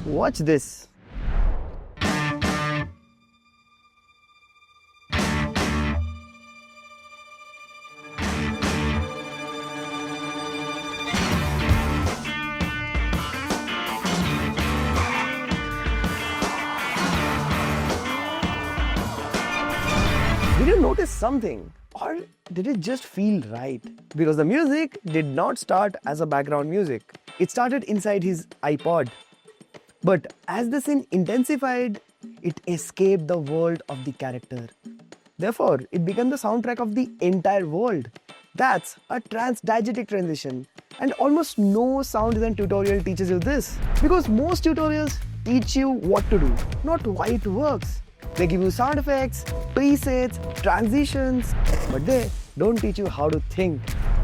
Watch this. Did you notice something? Or did it just feel right? Because the music did not start as a background music. It started inside his iPod. But as the scene intensified, it escaped the world of the character. Therefore, it became the soundtrack of the entire world. That's a transdiegetic transition. And almost no sound design tutorial teaches you this. Because most tutorials teach you what to do, not why it works. They give you sound effects, presets, transitions, but they don't teach you how to think.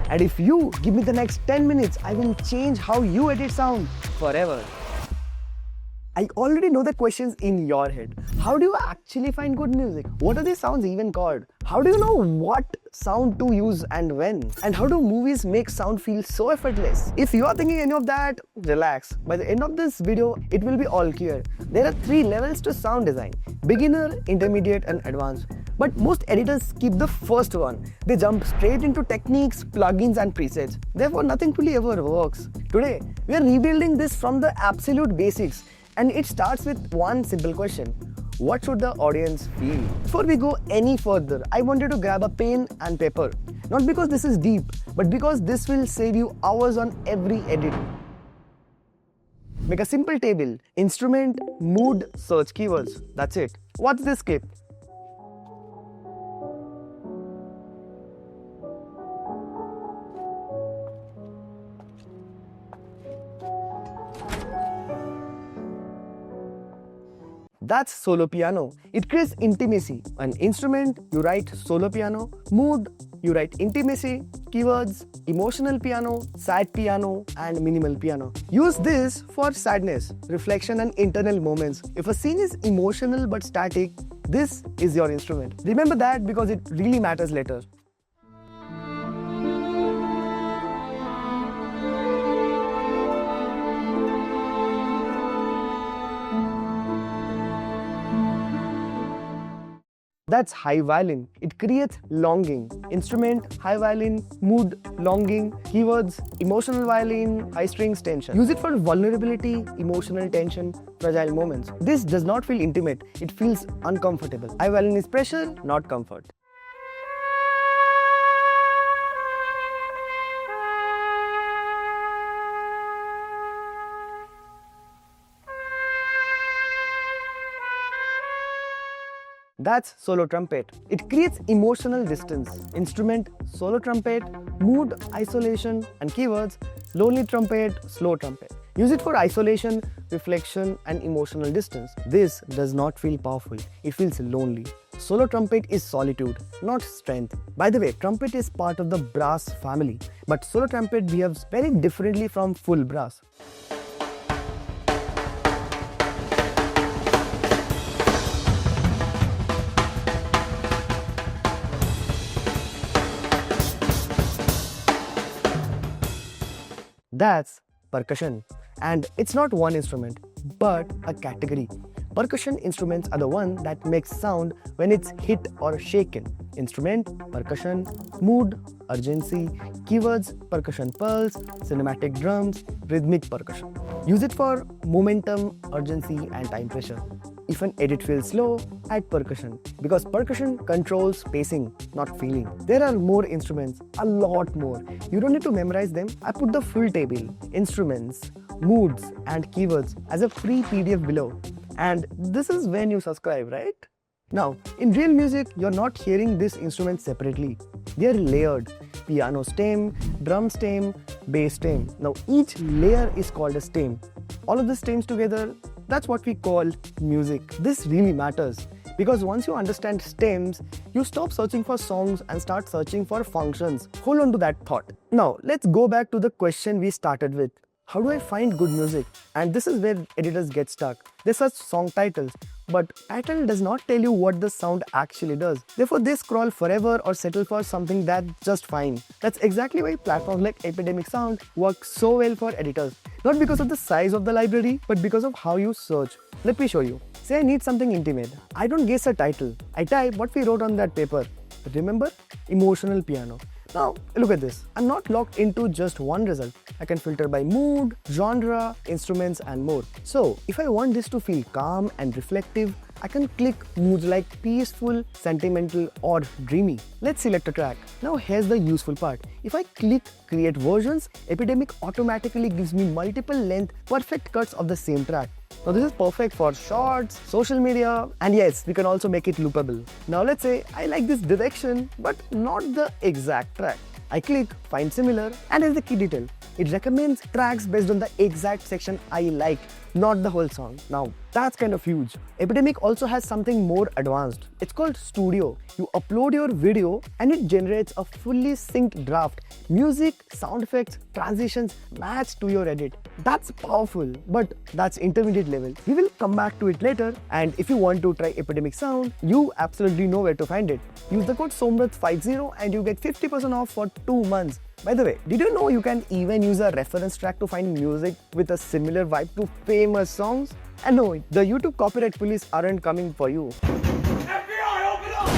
And if you give me the next 10 minutes, I will change how you edit sound forever. I already know the questions in your head. How do you actually find good music? What are these sounds even called? How do you know what sound to use and when? And how do movies make sound feel so effortless? If you are thinking any of that, relax. By the end of this video, it will be all clear. There are 3 levels to sound design: beginner, intermediate and advanced. But most editors skip the first one. They jump straight into techniques, plugins and presets. Therefore, nothing truly ever works. Today, we are rebuilding this from the absolute basics. And it starts with one simple question. What should the audience feel? Before we go any further, I wanted to grab a pen and paper. Not because this is deep, but because this will save you hours on every edit. Make a simple table. Instrument, mood, search keywords. That's it. What's this skip? That's solo piano. It creates intimacy. An instrument, you write solo piano. Mood, you write intimacy. Keywords, emotional piano, sad piano, and minimal piano. Use this for sadness, reflection, and internal moments. If a scene is emotional but static, this is your instrument. Remember that because it really matters later. That's high violin. It creates longing. Instrument, high violin, mood, longing, keywords, emotional violin, high strings, tension. Use it for vulnerability, emotional tension, fragile moments. This does not feel intimate. It feels uncomfortable. High violin is pressure, not comfort. That's solo trumpet. It creates emotional distance. Instrument, solo trumpet, mood, isolation, and keywords, lonely trumpet, slow trumpet. Use it for isolation, reflection, and emotional distance. This does not feel powerful. It feels lonely. Solo trumpet is solitude, not strength. By the way, trumpet is part of the brass family, but solo trumpet behaves very differently from full brass. That's percussion. And it's not one instrument, but a category. Percussion instruments are the one that makes sound when it's hit or shaken. Instrument, percussion, mood, urgency, keywords, percussion pulse, cinematic drums, rhythmic percussion. Use it for momentum, urgency, and time pressure. If an edit feels slow, add percussion, because percussion controls pacing, not feeling. There are more instruments, a lot more. You don't need to memorize them. I put the full table, instruments, moods, and keywords as a free PDF below. And this is when you subscribe, right? Now, in real music, you're not hearing these instruments separately. They are layered. Piano stem, drum stem, bass stem. Now, each layer is called a stem. All of the stems together, that's what we call music. This really matters because once you understand stems, you stop searching for songs and start searching for functions. Hold on to that thought. Now, let's go back to the question we started with. How do I find good music? And this is where editors get stuck. They search song titles, but title does not tell you what the sound actually does. Therefore, they scroll forever or settle for something that's just fine. That's exactly why platforms like Epidemic Sound work so well for editors. Not because of the size of the library, but because of how you search. Let me show you. Say I need something intimate. I don't guess a title. I type what we wrote on that paper. Remember? Emotional piano. Now, look at this. I'm not locked into just one result. I can filter by mood, genre, instruments, and more. So, if I want this to feel calm and reflective, I can click moods like peaceful, sentimental, or dreamy. Let's select a track. Now, here's the useful part. If I click create versions, Epidemic automatically gives me multiple length, perfect cuts of the same track. Now this is perfect for shorts, social media, and yes, we can also make it loopable. Now let's say I like this direction, but not the exact track. I click find similar, and here's the key detail. It recommends tracks based on the exact section I like, not the whole song. Now that's kind of huge. Epidemic also has something more advanced. It's called Studio. You upload your video and it generates a fully synced draft. Music, sound effects, transitions match to your edit. That's powerful, but that's intermediate level. We will come back to it later, and if you want to try Epidemic Sound, you absolutely know where to find it. Use the code SOMRAT50 and you get 50% off for 2 months. By the way, did you know you can even use a reference track to find music with a similar vibe to famous songs? And no, the YouTube copyright police aren't coming for you. FBI, open up!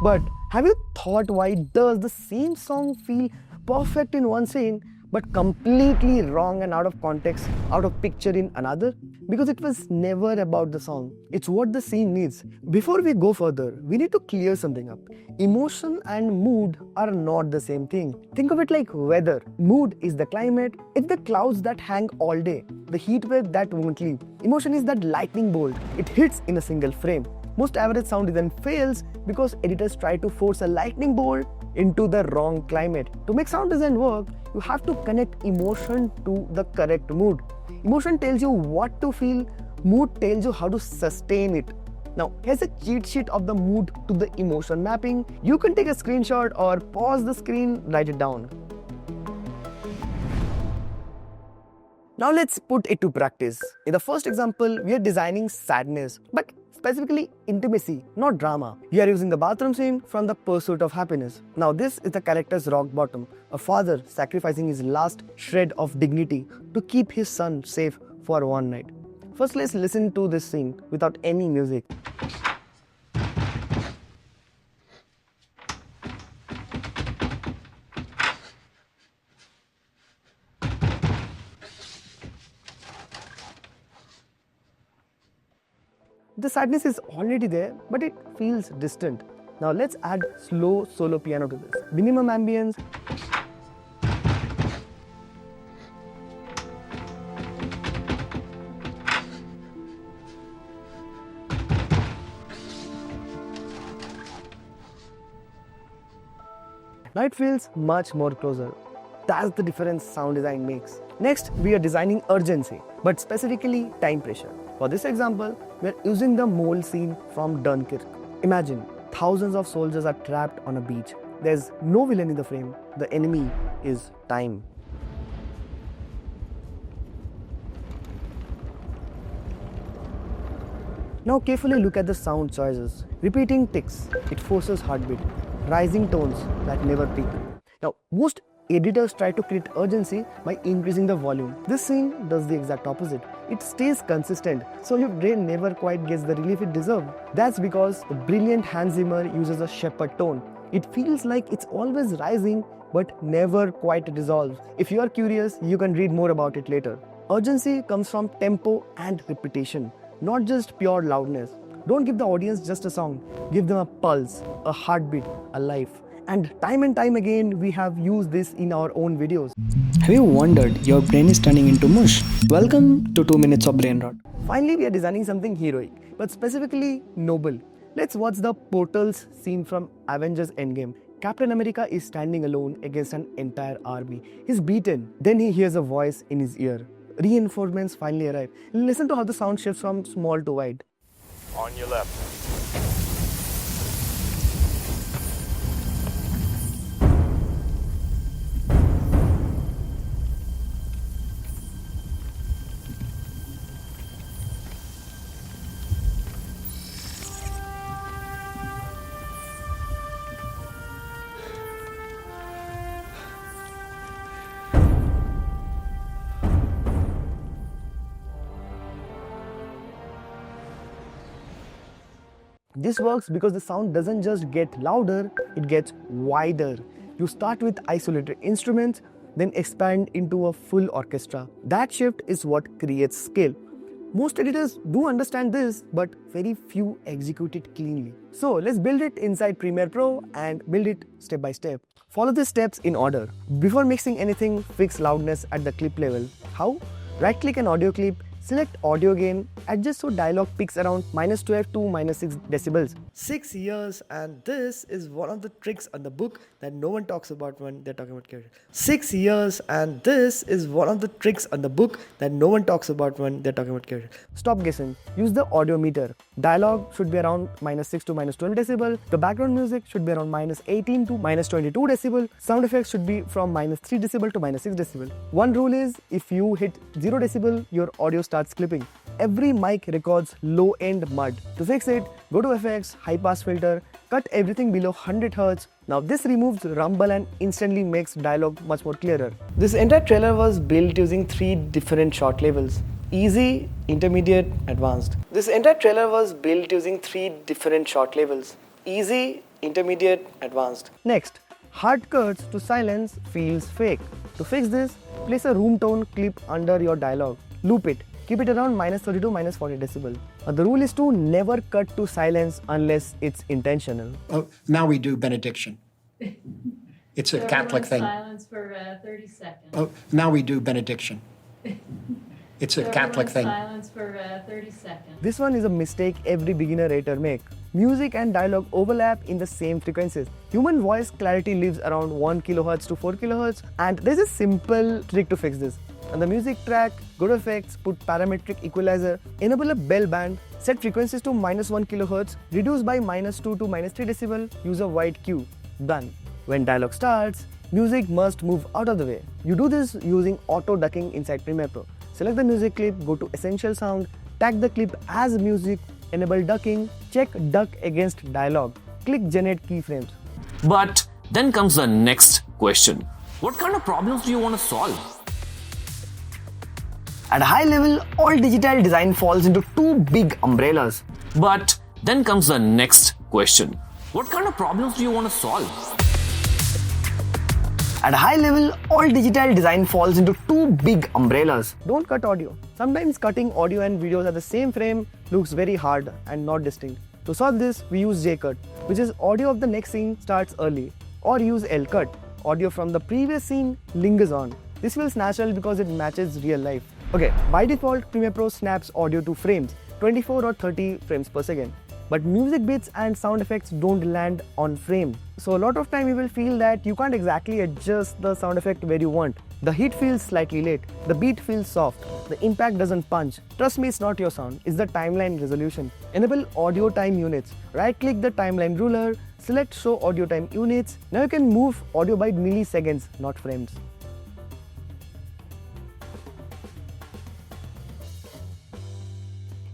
But have you thought why does the same song feel perfect in one scene but completely wrong and out of context, out of picture in another? Because it was never about the song. It's what the scene needs. Before we go further, we need to clear something up. Emotion and mood are not the same thing. Think of it like weather. Mood is the climate. It's the clouds that hang all day. The heat wave that won't leave. Emotion is that lightning bolt. It hits in a single frame. Most average sound design fails because editors try to force a lightning bolt into the wrong climate. To make sound design work, you have to connect emotion to the correct mood. Emotion tells you what to feel, mood tells you how to sustain it. Now, here's a cheat sheet of the mood to the emotion mapping. You can take a screenshot or pause the screen, write it down. Now let's put it to practice. In the first example, we are designing sadness, but specifically intimacy, not drama. We are using the bathroom scene from The Pursuit of Happiness. Now this is the character's rock bottom, a father sacrificing his last shred of dignity to keep his son safe for one night. First, let's listen to this scene without any music. The sadness is already there, but it feels distant. Now let's add slow solo piano to this. Minimum ambience. Now it feels much more closer. That's the difference sound design makes. Next, we are designing urgency, but specifically time pressure. For this example, we are using the mole scene from Dunkirk. Imagine, thousands of soldiers are trapped on a beach. There's no villain in the frame. The enemy is time. Now carefully look at the sound choices. Repeating ticks, it forces heartbeat. Rising tones that never peak. Now, most editors try to create urgency by increasing the volume. This scene does the exact opposite. It stays consistent, so your brain never quite gets the relief it deserves. That's because the brilliant Hans Zimmer uses a shepherd tone. It feels like it's always rising, but never quite dissolves. If you are curious, you can read more about it later. Urgency comes from tempo and repetition, not just pure loudness. Don't give the audience just a song. Give them a pulse, a heartbeat, a life. And time again, we have used this in our own videos. Have you wondered your brain is turning into mush? Welcome to 2 minutes of brain rot. Finally, we are designing something heroic, but specifically noble. Let's watch the Portals scene from Avengers Endgame. Captain America is standing alone against an entire army. He's beaten. Then he hears a voice in his ear. Reinforcements finally arrive. Listen to how the sound shifts from small to wide. On your left. This works because the sound doesn't just get louder, it gets wider. You start with isolated instruments, then expand into a full orchestra. That shift is what creates scale. Most editors do understand this, but very few execute it cleanly. So let's build it inside Premiere Pro and build it step by step. Follow the steps in order. Before mixing anything, fix loudness at the clip level. How? Right-click an audio clip, select audio gain, adjust so dialogue peaks around -12 to -6 decibels. 6 years, and this is one of the tricks on the book that no one talks about when they're talking about character. 6 years, and this is one of the tricks on the book that no one talks about when they're talking about character. Stop guessing. Use the audio meter. Dialogue should be around -6 to -12 decibel. The background music should be around -18 to -22 decibel. Sound effects should be from -3 decibel to -6 decibel. One rule is, if you hit 0 decibel, your audio starts clipping. Every mic records low-end mud. To fix it, go to Effects, High Pass Filter, cut everything below 100 Hz. Now this removes rumble and instantly makes dialogue much more clearer. This entire trailer was built using 3 different short levels: easy, intermediate, advanced. This entire trailer was built using 3 different short levels: easy, intermediate, advanced. Next, hard cuts to silence feels fake. To fix this, place a room tone clip under your dialogue. Loop it. Keep it around -30 to -40 decibel. The rule is to never cut to silence unless it's intentional. Oh, now we do benediction. It's a Catholic thing. Silence for 30 seconds. Oh, now we do benediction. It's a Catholic thing. Silence for 30 seconds. This one is a mistake every beginner editor makes. Music and dialogue overlap in the same frequencies. Human voice clarity lives around 1 kHz to 4 kHz, and there's a simple trick to fix this. On the music track, go to Effects, put parametric equalizer, enable a bell band, set frequencies to -1 kHz, reduce by -2 to -3 decibel, use a white cue. Done. When dialogue starts, music must move out of the way. You do this using auto ducking inside Premiere Pro. Select the music clip, go to Essential Sound, tag the clip as music, enable ducking, check duck against dialogue, click Generate Keyframes. But then comes the next question. What kind of problems do you want to solve? At a high level, all digital design falls into 2 big umbrellas. But then comes the next question. What kind of problems do you want to solve? At a high level, all digital design falls into 2 big umbrellas. Don't cut audio. Sometimes cutting audio and videos at the same frame looks very hard and not distinct. To solve this, we use J-cut, which is audio of the next scene starts early, or use L-cut, audio from the previous scene lingers on. This feels natural because it matches real life. Okay, by default, Premiere Pro snaps audio to frames, 24 or 30 frames per second. But music bits and sound effects don't land on frames. So a lot of time you will feel that you can't exactly adjust the sound effect where you want. The hit feels slightly late, the beat feels soft, the impact doesn't punch. Trust me, it's not your sound, it's the timeline resolution. Enable audio time units. Right click the timeline ruler, select show audio time units. Now you can move audio by milliseconds, not frames.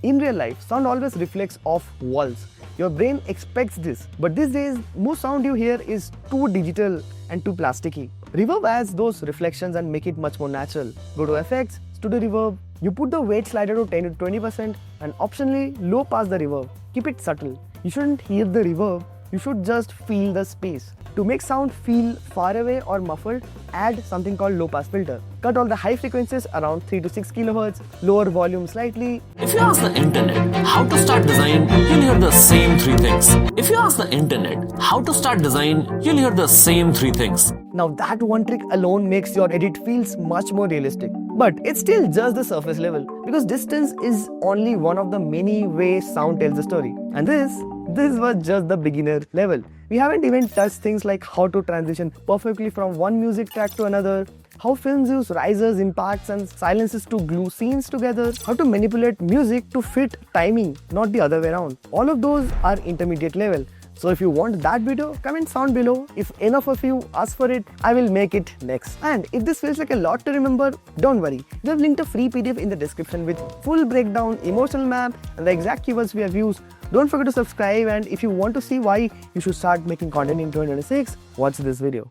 In real life, sound always reflects off walls. Your brain expects this, but these days, most sound you hear is too digital and too plasticky. Reverb adds those reflections and make it much more natural. Go to Effects, Studio Reverb, you put the weight slider to 10 to 20% and optionally low pass the reverb. Keep it subtle. You shouldn't hear the reverb, you should just feel the space. To make sound feel far away or muffled, add something called low pass filter. Cut all the high frequencies around 3 to 6 kHz, lower volume slightly. If you ask the internet how to start design, you'll hear the same 3 things. If you ask the internet how to start design, you'll hear the same 3 things. Now that one trick alone makes your edit feels much more realistic. But it's still just the surface level, because distance is only one of the many ways sound tells a story. And this was just the beginner level. We haven't even touched things like how to transition perfectly from one music track to another, how films use risers, impacts and silences to glue scenes together, how to manipulate music to fit timing, not the other way around. All of those are intermediate level. So if you want that video, comment sound below. If enough of you ask for it, I will make it next. And if this feels like a lot to remember, don't worry. We have linked a free PDF in the description with full breakdown, emotional map and the exact keywords we have used. Don't forget to subscribe, and if you want to see why you should start making content in 2026, watch this video.